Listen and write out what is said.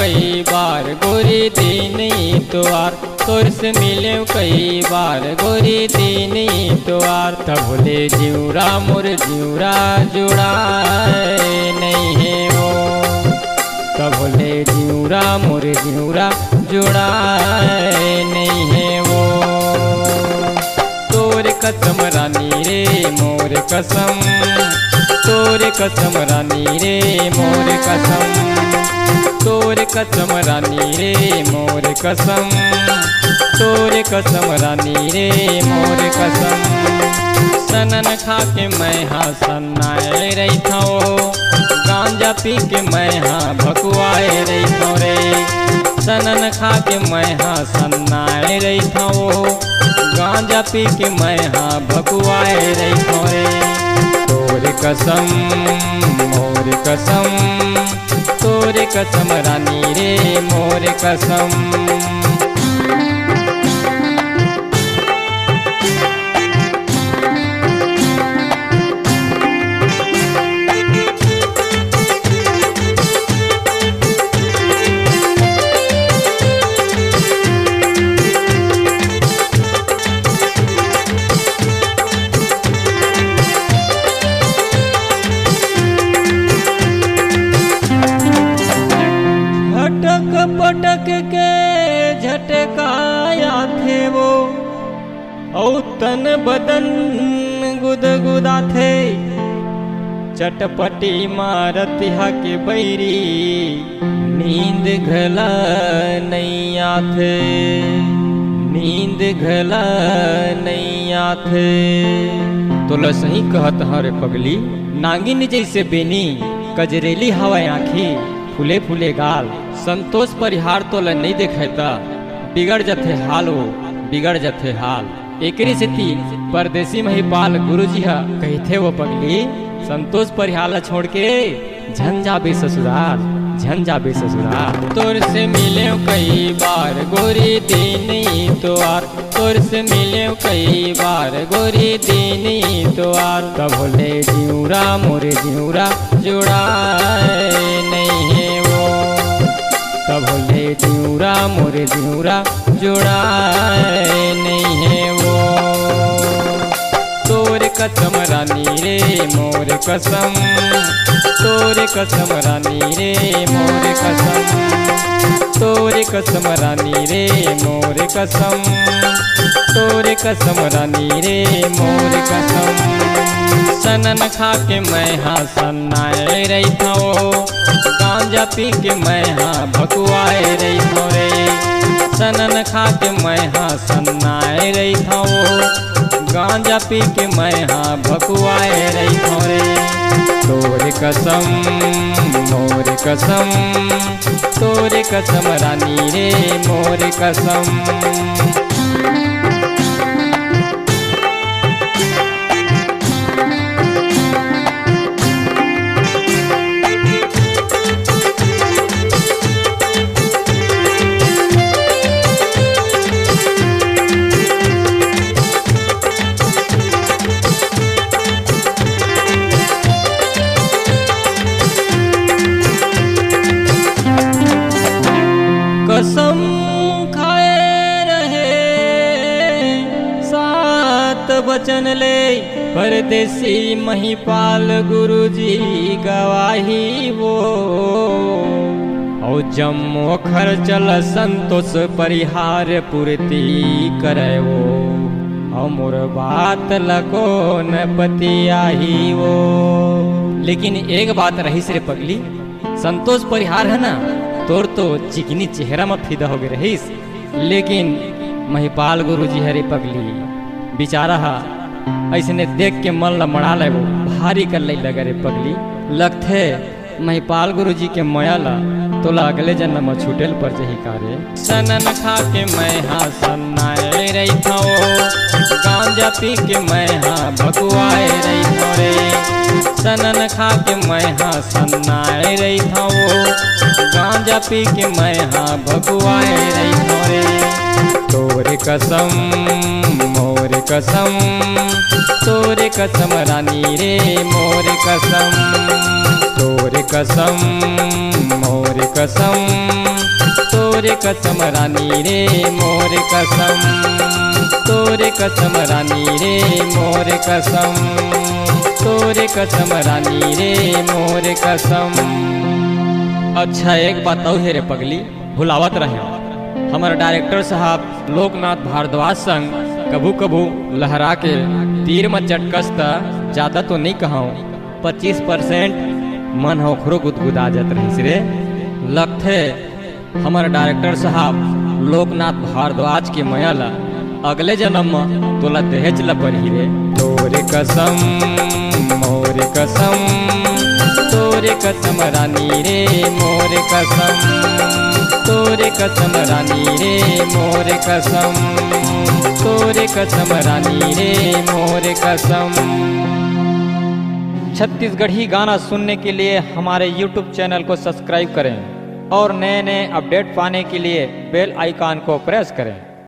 कई बार गोरी दिन इतवार, तोर से मिले कई बार गोरी दिन इतवार। तब ले जिउरा मोर जिउरा जुड़ाए नहीं है वो, तब ले जिउरा मोर जिउरा जुड़ाए नहीं है वो। तोर कसम रानी रे मोर कसम, तोर कसम रानी रे मोर कसम, तोर कसम रानी रे मोर कसम, तोर कसम रानी रे मोर कसम। सनन खा के मैं हाँ सन्नाए रही था, गांजा पी के मैं हाँ भकुआए रही था रे। सनन खा के मैं हाँ सन्नाए रही था, गांजा पी के मैं हाँ भकुआए रही था रे। तोर कसम मोर कसम, तोर कसम रानी रे मोर कसम। पटक के झटकाया थे वो, औ तन बदन गुदगुदा थे। चटपटी मारतिहा के बैरी नींद घला नहीं आथे, नींद घला नहीं आथे। तोला सही कहत हरे पगली, नागिन जैसे बेनी, कजरेली हवा आँखी, फूले फूले गाल। संतोष परिहार तो नहीं देखता, बिगड़ जथे हाल वो बिगड़ जथे हाल। एकरी से परदेसी महिपाल गुरुजी कहते वो पगली, संतोष परिहार छोड़ के झंझा बे ससुराल, झंझा बे ससुराल। तोर से मिले कई बार गोरी दिन इतवार, तोर से मिले कई बार गोरी दिन इतवार। तब ले जिउरा मोरे जिउरा जुड़ाए नहीं है वो, तब ले जिउरा मोरे जिउरा जुड़ाए नहीं है वो। तोर कसम रानी रे मोर कसम, तोर कसम रानी रे मोर कसम, तोर कसम रानी रे मोर कसम, तोर कसम रानी रे मोर कसम। सनन खा के मैं हाँ सन्नाए रही था, गांजा पी के मैं हाँ भकुआए रही था रे। सनन खा के मैं हाँ सन्नाए रही था, गांजा पी के मैं हाँ भकुआए रही था रे। तोर कसम मोर कसम, तोर कसम रानी रे मोर कसम। कसम खाए रहे सात वचन ले, परदेसी महिपाल गुरुजी गवाही वो। और जम्मो खर्चल संतोष परिहार पूर्ति करे वो, और मोर बात लको न पतियाही वो। लेकिन एक बात रही से पगली, संतोष परिहार है ना, तोर तो चिकनी चेहरा में फिदा हो गए रहीस। लेकिन महिपाल गुरुजी हरे पगली बेचारा ऐसने देख के मन लमड़ा ले वो भारी कर लगे रे पगली। लगथे महिपाल गुरुजी के मयाला तोला अगले जन्म में छूटेल पर जही कारे। सनन खा के मैं हाँ सन्नाए रही था, गांजा पी के मैं हाँ भकुआए रही था रे। सनन खा के मैं हाँ सन्नाए रही था, गांजा पी के मैं हाँ भकुआए रही था रे। तोरे कसम मोर कसम, तोरे कसम रानी रे मोर कसम, तोरे कसम मोर कसम। तोरे कसम रानी रे मोर कसम, तोरे कसम रानी रे मोर कसम, तोरे कसम रानी रे मोर कसम। अच्छा एक बात और है रे पगली, भुलावत रहे हमारे डायरेक्टर साहब लोकनाथ भारद्वाज संग कभू कभू लहरा के तीर में चटकसता ज़्यादा तो नहीं कहूँ 25% मन होखरो गुदगुदा जात रही रे। लगथे हमारे डायरेक्टर साहब लोकनाथ भारद्वाज के मयाला अगले जन्म में तोला दहेज ला पड़ी रे। तोरे कसम मोर कसम, तोरे कसम रानी रे मोर कसम, तोरे कसम रानी रे मोर कसम, तोरे कसम रानी रे मोर कसम। छत्तीसगढ़ी गाना सुनने के लिए हमारे YouTube चैनल को सब्सक्राइब करें और नए नए अपडेट पाने के लिए बेल आइकॉन को प्रेस करें।